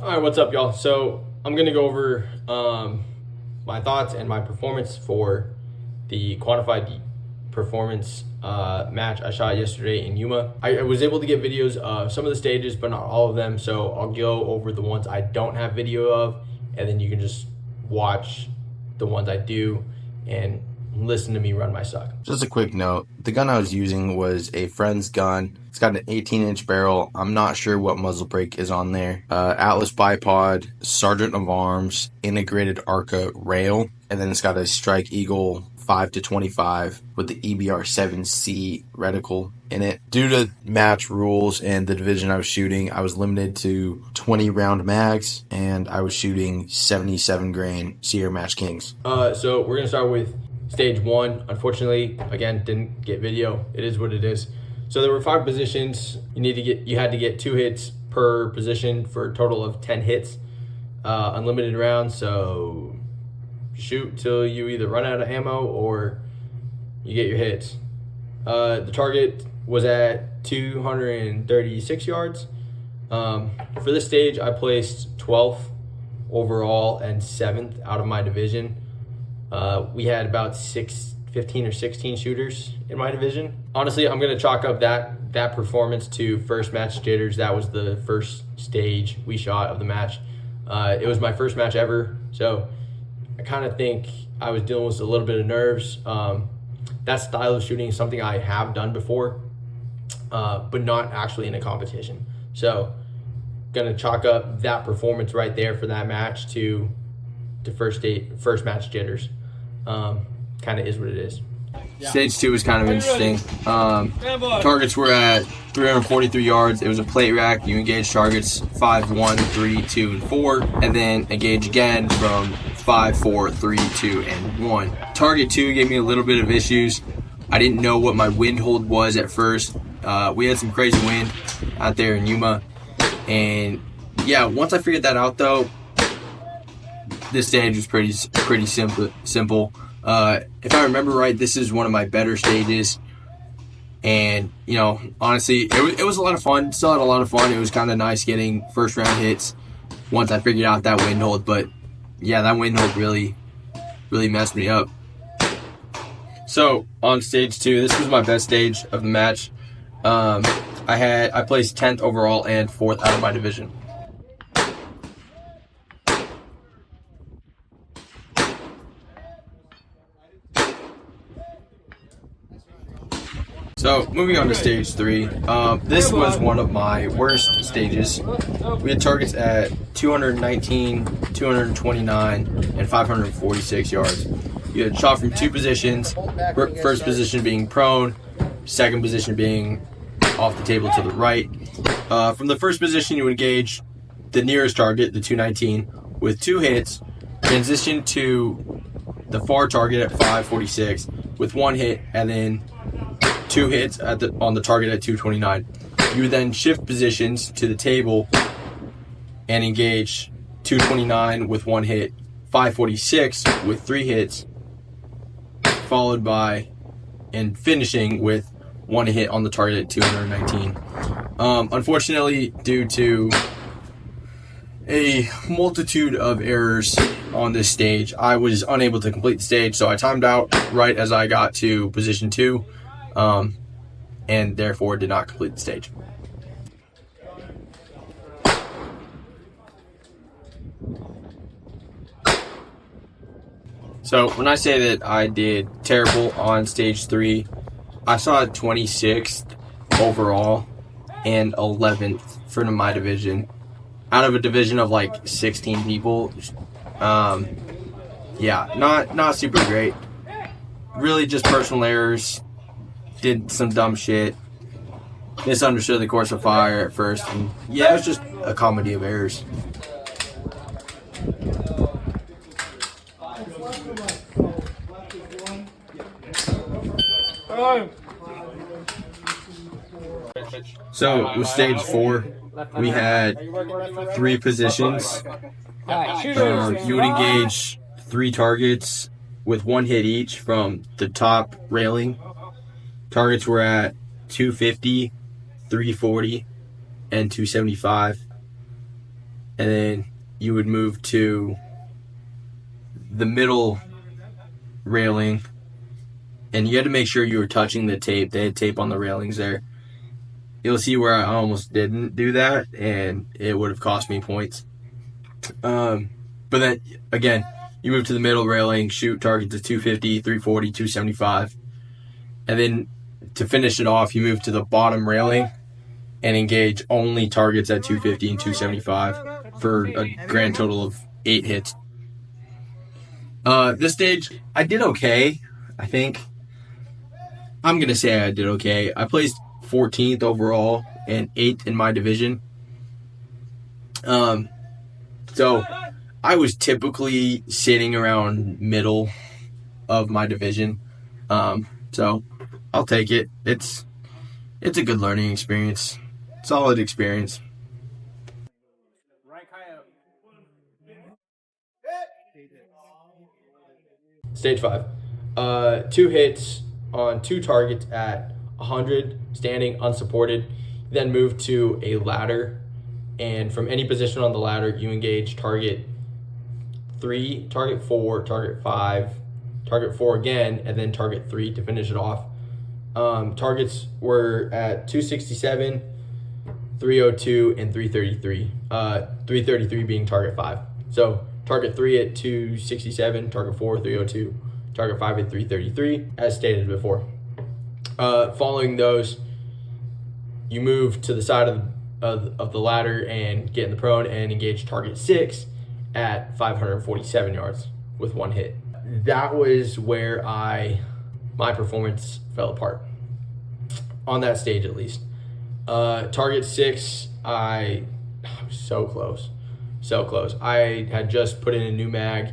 All right, what's up, y'all? So I'm gonna go over my thoughts and my performance for the Quantified Performance match I shot yesterday in Yuma. I was able to get videos of some of the stages, but not all of them. So I'll go over the ones I don't have video of, and then you can just watch the ones I do and listen to me run my suck. Just a quick note, the gun I was using was a friend's gun. It's got an 18-inch barrel. I'm not sure what muzzle brake is on there. Atlas bipod, Sergeant of Arms, integrated ARCA rail, and then it's got a Strike Eagle 5-25 with the EBR-7C reticle in it. Due to match rules and the division I was shooting, I was limited to 20 round mags, and I was shooting 77 grain Sierra Match Kings. So we're gonna start with stage one. Unfortunately, again, didn't get video. It is what it is. So there were 5 positions. You had to get 2 hits per position for a total of 10 hits. Unlimited rounds, so shoot till you either run out of ammo or you get your hits. The target was at 236 yards. For this stage, I placed 12th overall and 7th out of my division. We had about 15 or 16 shooters in my division. Honestly, I'm going to chalk up that performance to first match jitters. That was the first stage we shot of the match. It was my first match ever, so I kind of think I was dealing with a little bit of nerves. That style of shooting is something I have done before, but not actually in a competition. So going to chalk up that performance right there for that match to first match jitters. Kind of is what it is. Stage 2 was kind of interesting. Targets were at 343 yards. It was a plate rack. You engage targets 5, 1, 3, 2, and 4, and then engage again from 5, 4, 3, 2, and 1. Target 2 gave me a little bit of issues. I didn't know what my wind hold was at first. We had some crazy wind out there in Yuma, and yeah, once I figured that out though, this stage was pretty simple. If I remember right, this is one of my better stages, and honestly, it was a lot of fun. Still had a lot of fun. It was kind of nice getting first round hits once I figured out that wind hold. But yeah, that wind hold really messed me up. So on stage 2, this was my best stage of the match. I placed 10th overall and 4th out of my division. So moving on to stage 3, this was one of my worst stages. We had targets at 219, 229, and 546 yards. You had shot from 2 positions, first position being prone, second position being off the table to the right. From the first position, you would engage the nearest target, the 219, with 2 hits, transition to the far target at 546 with 1 hit, and then 2 hits on the target at 229. You would then shift positions to the table and engage 229 with 1 hit, 546 with 3 hits, followed by and finishing with 1 hit on the target at 219. Unfortunately, due to a multitude of errors on this stage, I was unable to complete the stage, so I timed out right as I got to position 2. And therefore did not complete the stage. So when I say that I did terrible on stage 3, I saw 26th overall and 11th for my division. Out of a division of like 16 people, yeah, not super great. Really just personal errors. Did some dumb shit, misunderstood the course of fire at first, and yeah, it was just a comedy of errors. So with stage 4, we had 3 positions. You would engage 3 targets with 1 hit each from the top railing. Targets were at 250, 340, and 275. and then you would move to the middle railing, and you had to make sure you were touching the tape. They had tape on the railings there. You'll see where I almost didn't do that, and it would have cost me points. But then, again, you move to the middle railing, shoot targets at 250, 340, 275. And then to finish it off, you move to the bottom railing and engage only targets at 250 and 275 for a grand total of 8 hits. This stage, I did okay, I think. I'm going to say I did okay. I placed 14th overall and 8th in my division. So I was typically sitting around middle of my division. So I'll take it. It's a good learning experience. Solid experience. Stage 5. 2 hits on 2 targets at 100, standing, unsupported. Then move to a ladder, and from any position on the ladder, you engage target 3, target 4, target 5, target 4 again, and then target 3 to finish it off. Targets were at 267, 302, and 333. 333 being target 5. So target 3 at 267, target 4, 302, target 5 at 333, as stated before. Following those, you move to the side of the ladder and get in the prone and engage target 6 at 547 yards with 1 hit. That was where my performance fell apart on that stage, at least. Target 6, I was so close. I had just put in a new mag,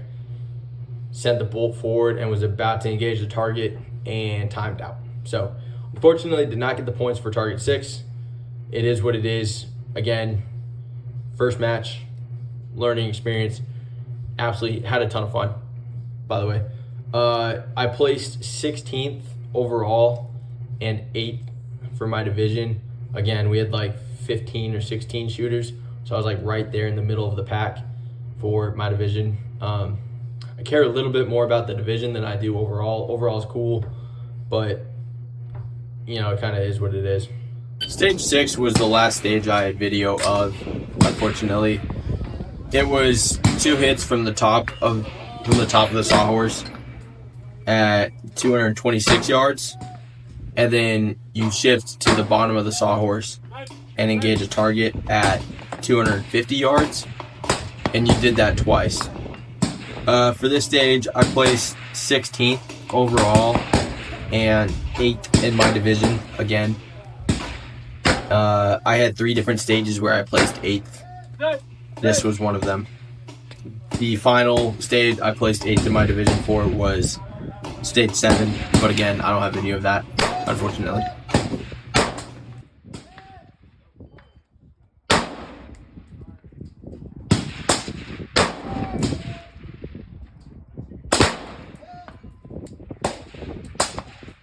sent the bolt forward, and was about to engage the target and timed out. So unfortunately, did not get the points for target 6. It is what it is. Again, first match, learning experience. Absolutely had a ton of fun, by the way. I placed 16th overall and 8th for my division. Again, we had like 15 or 16 shooters, so I was like right there in the middle of the pack for my division. I care a little bit more about the division than I do overall. Overall is cool, but you know, it kind of is what it is. Stage 6 was the last stage I had video of, unfortunately. It was 2 hits from the top of the sawhorse at 226 yards, and then you shift to the bottom of the sawhorse and engage a target at 250 yards, and you did that twice. For this stage, I placed 16th overall and 8th in my division again. I had 3 different stages where I placed 8th. This was one of them. The final stage I placed 8th in my division for was stage 7, but again, I don't have video of that, unfortunately.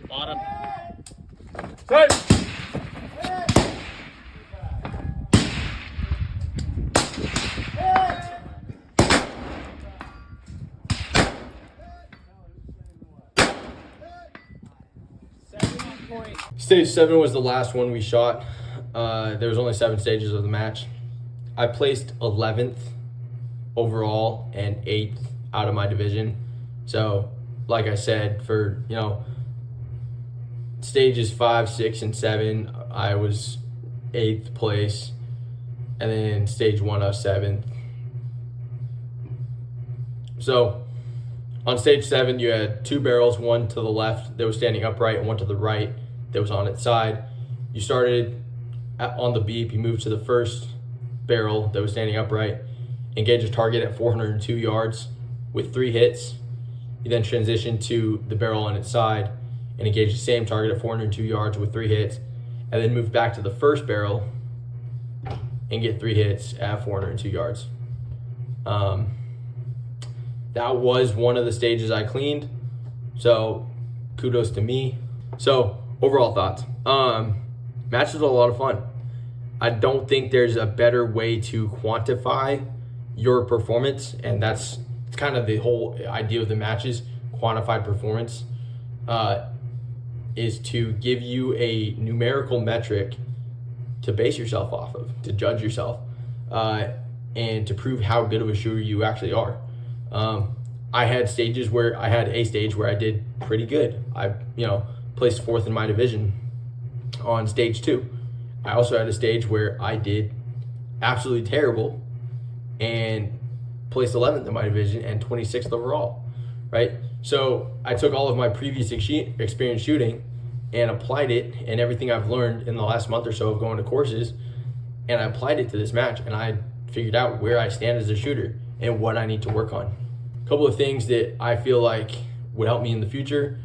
Bottom. Stage 7 was the last one we shot. There was only 7 stages of the match. I placed 11th overall and 8th out of my division. So, like I said, for, you know, stages 5, 6, and 7, I was 8th place. And then stage 1, I was 7th. So, on stage 7, you had 2 barrels, one to the left that was standing upright and one to the right that was on its side. You started on the beep, you moved to the first barrel that was standing upright, engage a target at 402 yards with 3 hits. You then transition to the barrel on its side and engage the same target at 402 yards with 3 hits, and then move back to the first barrel and get 3 hits at 402 yards. That was one of the stages I cleaned, so kudos to me. So overall thoughts. Match was a lot of fun. I don't think there's a better way to quantify your performance, and that's kind of the whole idea of the matches. Quantified performance is to give you a numerical metric to base yourself off of, to judge yourself, and to prove how good of a shooter you actually are. I had stages where I had a stage where I did pretty good. I, placed 4th in my division on stage 2. I also had a stage where I did absolutely terrible and placed 11th in my division and 26th overall, right? So I took all of my previous experience shooting and applied it and everything I've learned in the last month or so of going to courses, and I applied it to this match, and I figured out where I stand as a shooter and what I need to work on. A couple of things that I feel like would help me in the future.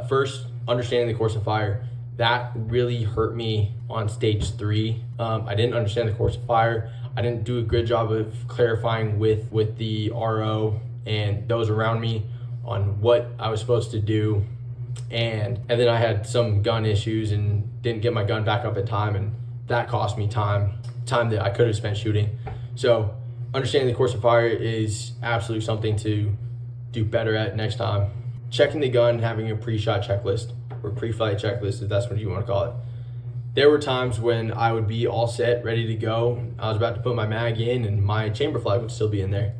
First, understanding the course of fire. That really hurt me on stage 3. I didn't understand the course of fire. I didn't do a good job of clarifying with the RO and those around me on what I was supposed to do. And then I had some gun issues and didn't get my gun back up in time, and that cost me time that I could have spent shooting. So understanding the course of fire is absolutely something to do better at next time. Checking the gun, having a pre-shot checklist or pre-flight checklist, if that's what you want to call it. There were times when I would be all set, ready to go. I was about to put my mag in and my chamber flag would still be in there,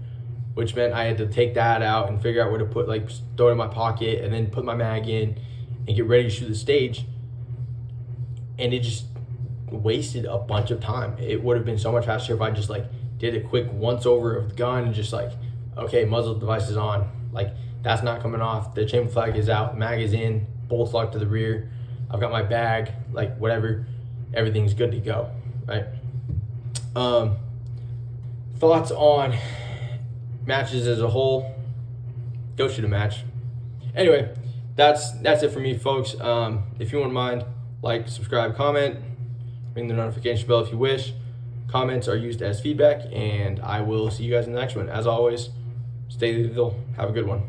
which meant I had to take that out and figure out where to put, like throw it in my pocket and then put my mag in and get ready to shoot the stage. And it just wasted a bunch of time. It would have been so much faster if I just did a quick once over of the gun and just okay, muzzle device is on. That's not coming off. The chamber flag is out, mag is in, bolts locked to the rear. I've got my bag, whatever, everything's good to go, right? Thoughts on matches as a whole? Go shoot a match. Anyway, that's it for me, folks. If you wouldn't mind, subscribe, comment, ring the notification bell if you wish. Comments are used as feedback, and I will see you guys in the next one. As always, stay lethal. Have a good one.